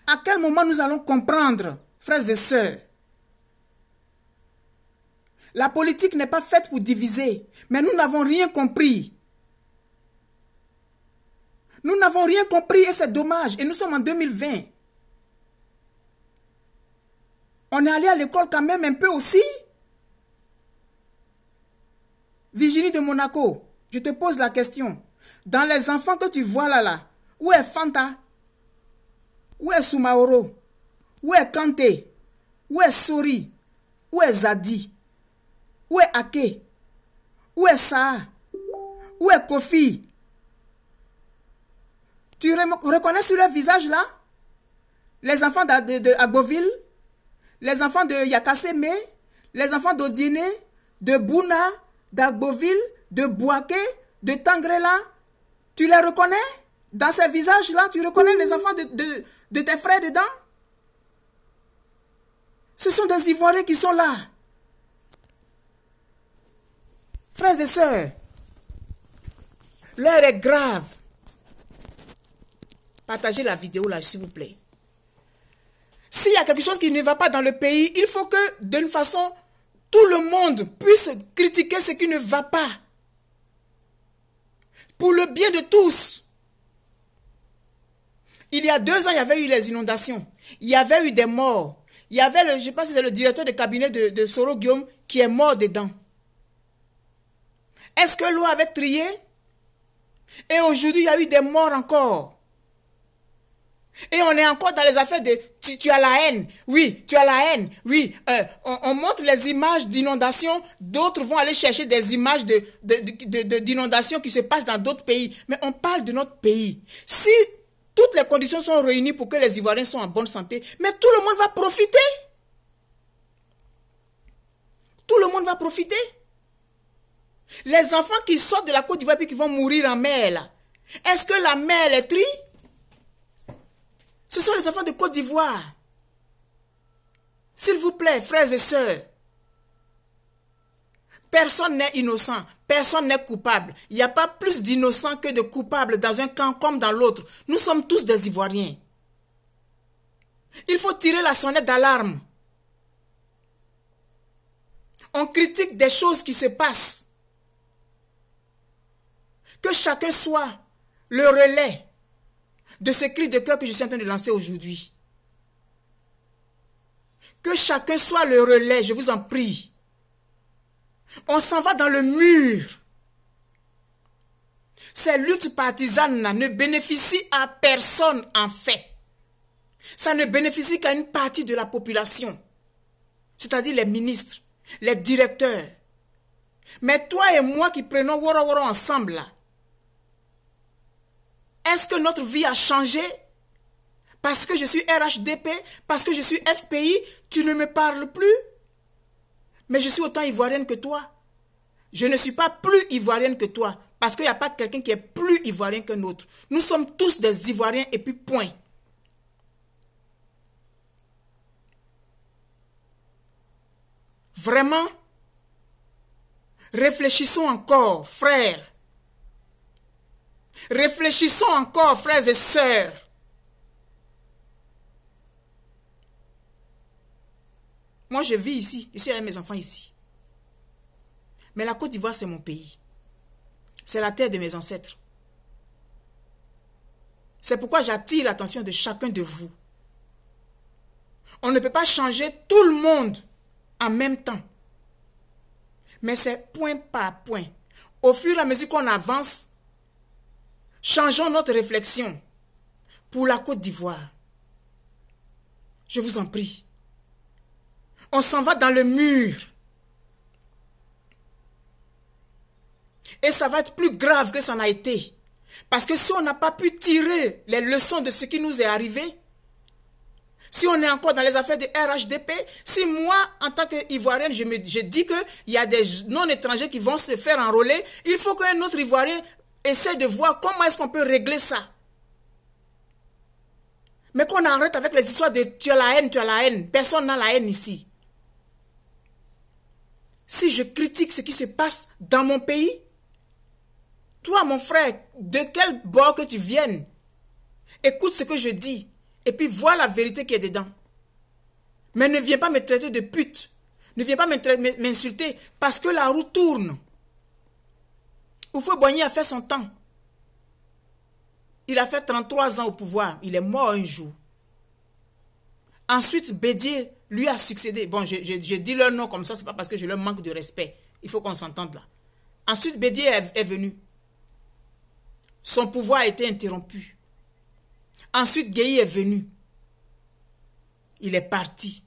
À quel moment nous allons comprendre, frères et sœurs? La politique n'est pas faite pour diviser, mais nous n'avons rien compris. Nous n'avons rien compris et c'est dommage. Et nous sommes en 2020. On est allé à l'école quand même un peu aussi. Virginie de Monaco, je te pose la question. Dans les enfants que tu vois là, où est Fanta? Où est Soumaoro? Où est Kanté? Où est Sori? Où est Zadi? Où est Ake? Où est Saa? Où est Kofi? Tu reconnais sur leur visage là? Les enfants de Agboville, les enfants de Yakasseme, les enfants d'Odiene, de Bouna, d'Agboville, de Bouaké, de Tangrela. Tu les reconnais? Dans ces visages-là, tu reconnais les enfants de tes frères dedans? Ce sont des Ivoiriens qui sont là. Frères et sœurs, l'heure est grave. Partagez la vidéo là, s'il vous plaît. S'il y a quelque chose qui ne va pas dans le pays, il faut que, d'une façon, tout le monde puisse critiquer ce qui ne va pas. Pour le bien de tous. Il y a 2 ans, il y avait eu les inondations. Il y avait eu des morts. Il y avait, je ne sais pas si c'est le directeur de cabinet de Soro Guillaume qui est mort dedans. Est-ce que l'eau avait trié? Et aujourd'hui, il y a eu des morts encore. Et on est encore dans les affaires de tu as la haine. Oui, tu as la haine. Oui, on montre les images d'inondation. D'autres vont aller chercher des images d'inondation qui se passent dans d'autres pays. Mais on parle de notre pays. Si toutes les conditions sont réunies pour que les Ivoiriens soient en bonne santé, mais tout le monde va profiter. Tout le monde va profiter. Les enfants qui sortent de la Côte d'Ivoire et qui vont mourir en mer, là, Est-ce que la mère les trie? Ce sont les enfants de Côte d'Ivoire. S'il vous plaît, frères et sœurs, personne n'est innocent, personne n'est coupable. Il n'y a pas plus d'innocents que de coupables dans un camp comme dans l'autre. Nous sommes tous des Ivoiriens. Il faut tirer la sonnette d'alarme. On critique des choses qui se passent. Que chacun soit le relais de ce cri de cœur que je suis en train de lancer aujourd'hui. Que chacun soit le relais, je vous en prie. On s'en va dans le mur. Ces luttes partisanes ne bénéficient à personne en fait. Ça ne bénéficie qu'à une partie de la population. C'est-à-dire les ministres, les directeurs. Mais toi et moi qui prenons Woro Woro ensemble là, est-ce que notre vie a changé? Parce que je suis RHDP, parce que je suis FPI, tu ne me parles plus? Mais je suis autant ivoirienne que toi. Je ne suis pas plus ivoirienne que toi, parce qu'il n'y a pas quelqu'un qui est plus ivoirien qu'un autre. Nous sommes tous des Ivoiriens et puis point. Vraiment, réfléchissons encore, frères. Réfléchissons encore, frères et sœurs. Moi, je vis ici. Je suis avec mes enfants ici. Mais la Côte d'Ivoire, c'est mon pays. C'est la terre de mes ancêtres. C'est pourquoi j'attire l'attention de chacun de vous. On ne peut pas changer tout le monde en même temps. Mais c'est point par point. Au fur et à mesure qu'on avance, changeons notre réflexion pour la Côte d'Ivoire. Je vous en prie. On s'en va dans le mur. Et ça va être plus grave que ça n'a été. Parce que si on n'a pas pu tirer les leçons de ce qui nous est arrivé, si on est encore dans les affaires de RHDP, si moi, en tant qu'Ivoirienne, je dis qu'il y a des non-étrangers qui vont se faire enrôler, il faut qu'un autre Ivoirien essaie de voir comment est-ce qu'on peut régler ça. Mais qu'on arrête avec les histoires de tu as la haine. Personne n'a la haine ici. Si je critique ce qui se passe dans mon pays, toi, mon frère, de quel bord que tu viennes, écoute ce que je dis et puis vois la vérité qui est dedans. Mais ne viens pas me traiter de pute. Ne viens pas m'insulter parce que la roue tourne. Houphouët-Boigny a fait son temps. Il a fait 33 ans au pouvoir. Il est mort un jour. Ensuite, Bédié lui a succédé. Bon, je dis leur nom comme ça, c'est pas parce que je leur manque de respect. Il faut qu'on s'entende là. Ensuite, Bédié est venu. Son pouvoir a été interrompu. Ensuite, Gueye est venu. Il est parti.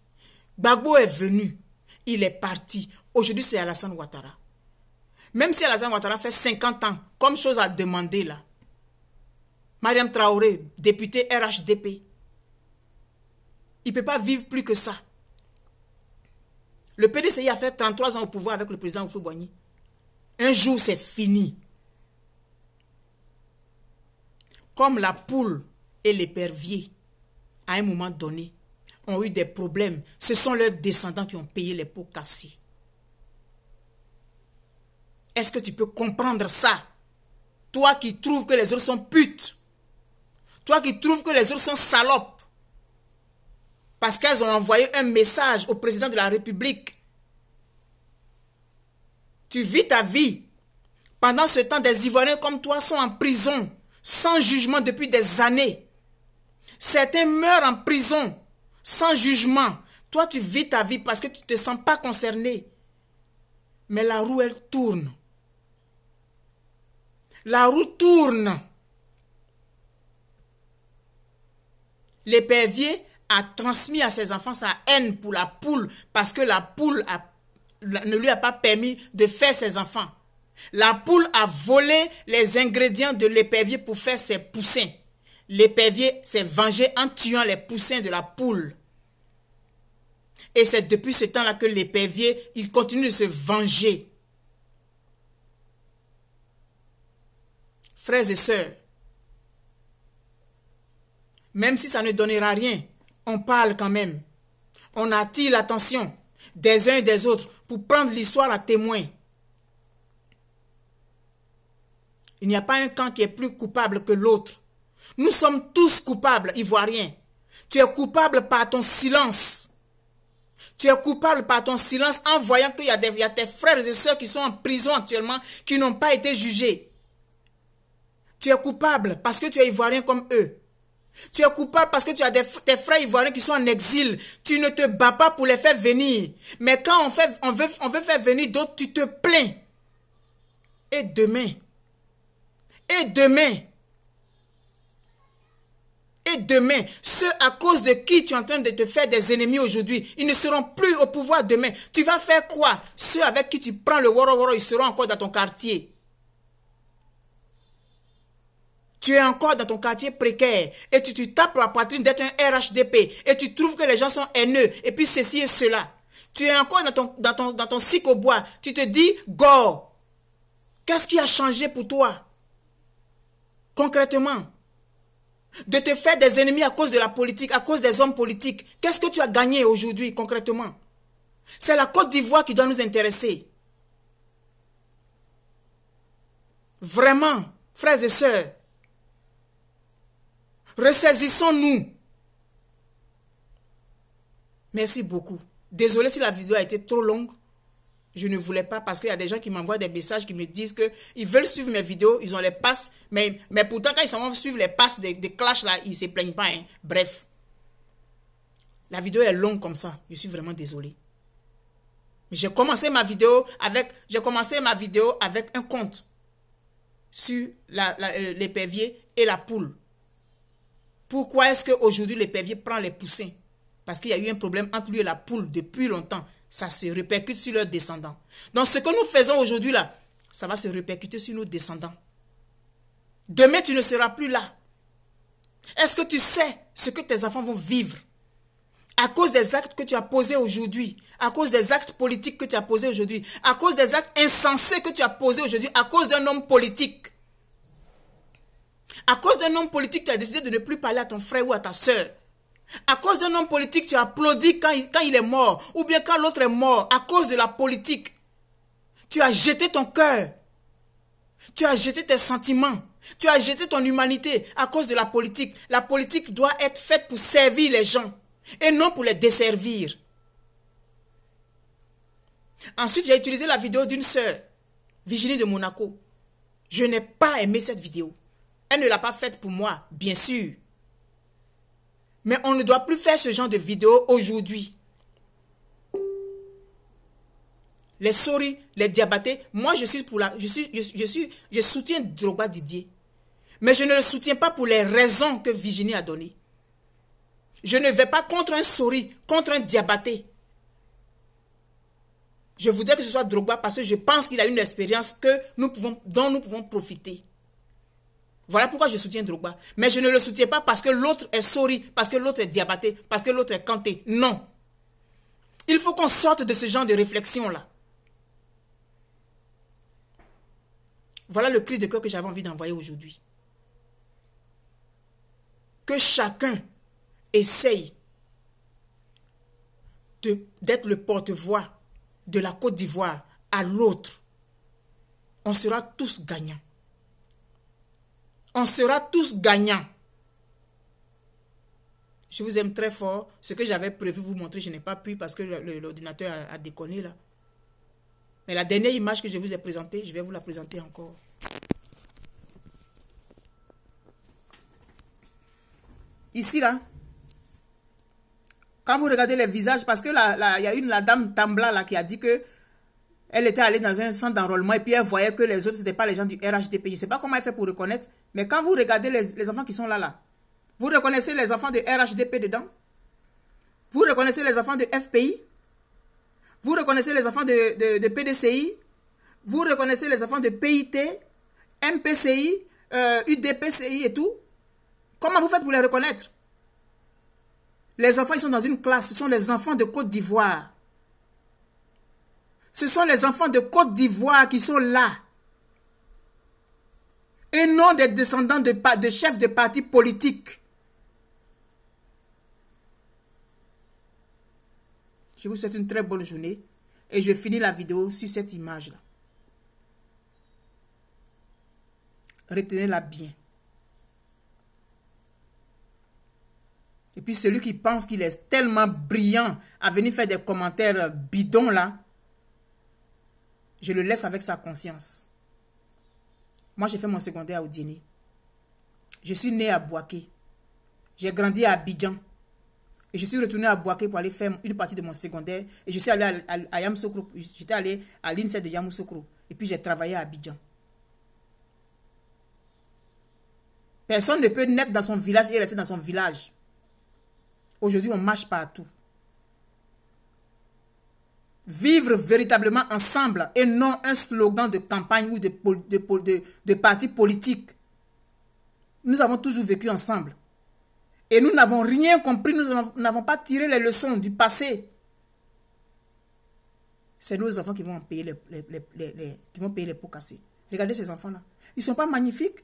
Gbagbo est venu. Il est parti. Aujourd'hui, c'est Alassane Ouattara. Même si Alassane Ouattara fait 50 ans, comme chose à demander là. Mariam Traoré, député RHDP. Il ne peut pas vivre plus que ça. Le PDCI a fait 33 ans au pouvoir avec le président Houphouët-Boigny. Un jour, c'est fini. Comme la poule et l'épervier, à un moment donné, ont eu des problèmes. Ce sont leurs descendants qui ont payé les pots cassés. Est-ce que tu peux comprendre ça? Toi qui trouves que les autres sont putes. Toi qui trouves que les autres sont salopes. Parce qu'elles ont envoyé un message au président de la République. Tu vis ta vie. Pendant ce temps, des Ivoiriens comme toi sont en prison, sans jugement depuis des années. Certains meurent en prison, sans jugement. Toi, tu vis ta vie parce que tu ne te sens pas concerné. Mais la roue, elle tourne. La roue tourne. L'épervier a transmis à ses enfants sa haine pour la poule parce que la poule ne lui a pas permis de faire ses enfants. La poule a volé les ingrédients de l'épervier pour faire ses poussins. L'épervier s'est vengé en tuant les poussins de la poule. Et c'est depuis ce temps-là que l'épervier, il continue de se venger. Frères et sœurs, Même si ça ne donnera rien, on parle quand même. On attire l'attention des uns et des autres pour prendre l'histoire à témoin. Il n'y a pas un camp qui est plus coupable que l'autre. Nous sommes tous coupables, Ivoiriens. Tu es coupable par ton silence. Tu es coupable par ton silence en voyant qu'il y a tes frères et sœurs qui sont en prison actuellement, qui n'ont pas été jugés. Tu es coupable parce que tu es Ivoirien comme eux. Tu es coupable parce que tu as tes frères Ivoiriens qui sont en exil. Tu ne te bats pas pour les faire venir. Mais quand on veut faire venir d'autres, tu te plains. Et demain, ceux à cause de qui tu es en train de te faire des ennemis aujourd'hui, ils ne seront plus au pouvoir demain. Tu vas faire quoi? Ceux avec qui tu prends le woro-woro, ils seront encore dans ton quartier. Tu es encore dans ton quartier précaire et tu tapes la poitrine d'être un RHDP et tu trouves que les gens sont haineux et puis ceci et cela. Tu es encore dans ton cycle au bois. Tu te dis, go, qu'est-ce qui a changé pour toi? Concrètement, de te faire des ennemis à cause de la politique, à cause des hommes politiques. Qu'est-ce que tu as gagné aujourd'hui, concrètement? C'est la Côte d'Ivoire qui doit nous intéresser. Vraiment, frères et sœurs, ressaisissons-nous. Merci beaucoup. Désolé si la vidéo a été trop longue. Je ne voulais pas parce qu'il y a des gens qui m'envoient des messages qui me disent qu'ils veulent suivre mes vidéos, ils ont les passes, mais pourtant quand ils s'en vont suivre les passes de clash là, ils ne se plaignent pas. Hein. Bref, la vidéo est longue comme ça, je suis vraiment désolé. J'ai commencé ma vidéo avec un compte sur l'épervier et la poule. Pourquoi est-ce qu'aujourd'hui l'épervier prend les poussins? Parce qu'il y a eu un problème entre lui et la poule depuis longtemps. Ça se répercute sur leurs descendants. Donc ce que nous faisons aujourd'hui là, ça va se répercuter sur nos descendants. Demain tu ne seras plus là. Est-ce que tu sais ce que tes enfants vont vivre? À cause des actes que tu as posés aujourd'hui, à cause des actes politiques que tu as posés aujourd'hui, à cause des actes insensés que tu as posés aujourd'hui, à cause d'un homme politique. À cause d'un homme politique, tu as décidé de ne plus parler à ton frère ou à ta soeur. À cause d'un homme politique, tu as applaudi quand il est mort, ou bien quand l'autre est mort, à cause de la politique. Tu as jeté ton cœur. Tu as jeté tes sentiments. Tu as jeté ton humanité à cause de la politique. La politique doit être faite pour servir les gens et non pour les desservir. Ensuite, j'ai utilisé la vidéo d'une sœur, Virginie de Monaco. Je n'ai pas aimé cette vidéo. Elle ne l'a pas faite pour moi, bien sûr. Mais on ne doit plus faire ce genre de vidéo aujourd'hui. Les souris, les diabatés, moi je suis pour je soutiens Drogba Didier. Mais je ne le soutiens pas pour les raisons que Virginie a données. Je ne vais pas contre un souris, contre un diabaté. Je voudrais que ce soit Drogba parce que je pense qu'il a une expérience dont nous pouvons profiter. Voilà pourquoi je soutiens Drogba. Mais je ne le soutiens pas parce que l'autre est souris, parce que l'autre est diabaté, parce que l'autre est canté. Non. Il faut qu'on sorte de ce genre de réflexion-là. Voilà le cri de cœur que j'avais envie d'envoyer aujourd'hui. Que chacun essaye d'être le porte-voix de la Côte d'Ivoire à l'autre. On sera tous gagnants. On sera tous gagnants. Je vous aime très fort. Ce que j'avais prévu vous montrer, je n'ai pas pu parce que l'ordinateur a déconné là. Mais la dernière image que je vous ai présentée, je vais vous la présenter encore. Ici là, quand vous regardez les visages, parce que il y a la dame Tambla là qui a dit que elle était allée dans un centre d'enrôlement et puis elle voyait que les autres, ce n'étaient pas les gens du RHDP. Je ne sais pas comment elle fait pour reconnaître. Mais quand vous regardez les enfants qui sont là, vous reconnaissez les enfants de RHDP dedans? Vous reconnaissez les enfants de FPI? Vous reconnaissez les enfants de PDCI? Vous reconnaissez les enfants de PIT, MPCI, UDPCI et tout? Comment vous faites pour les reconnaître? Les enfants, ils sont dans une classe. Ce sont les enfants de Côte d'Ivoire. Ce sont les enfants de Côte d'Ivoire qui sont là. Et non des descendants de chefs de partis politiques. Je vous souhaite une très bonne journée. Et je finis la vidéo sur cette image-là. Retenez-la bien. Et puis celui qui pense qu'il est tellement brillant à venir faire des commentaires bidons là, je le laisse avec sa conscience. Moi, j'ai fait mon secondaire à Odiéné. Je suis né à Bouaké. J'ai grandi à Abidjan. Et je suis retourné à Bouaké pour aller faire une partie de mon secondaire. Et je suis allé à Yamoussoukro. J'étais allé à l'INSEE de Yamoussoukro. Et puis j'ai travaillé à Abidjan. Personne ne peut naître dans son village et rester dans son village. Aujourd'hui, on marche partout. Vivre véritablement ensemble et non un slogan de campagne ou de parti politique. Nous avons toujours vécu ensemble. Et nous n'avons rien compris, nous n'avons pas tiré les leçons du passé. C'est nos enfants qui vont payer les pots cassés. Regardez ces enfants-là. Ils ne sont pas magnifiques.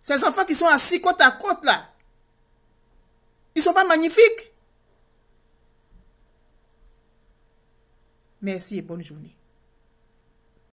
Ces enfants qui sont assis côte à côte là. Ils ne sont pas magnifiques. Merci et bonne journée.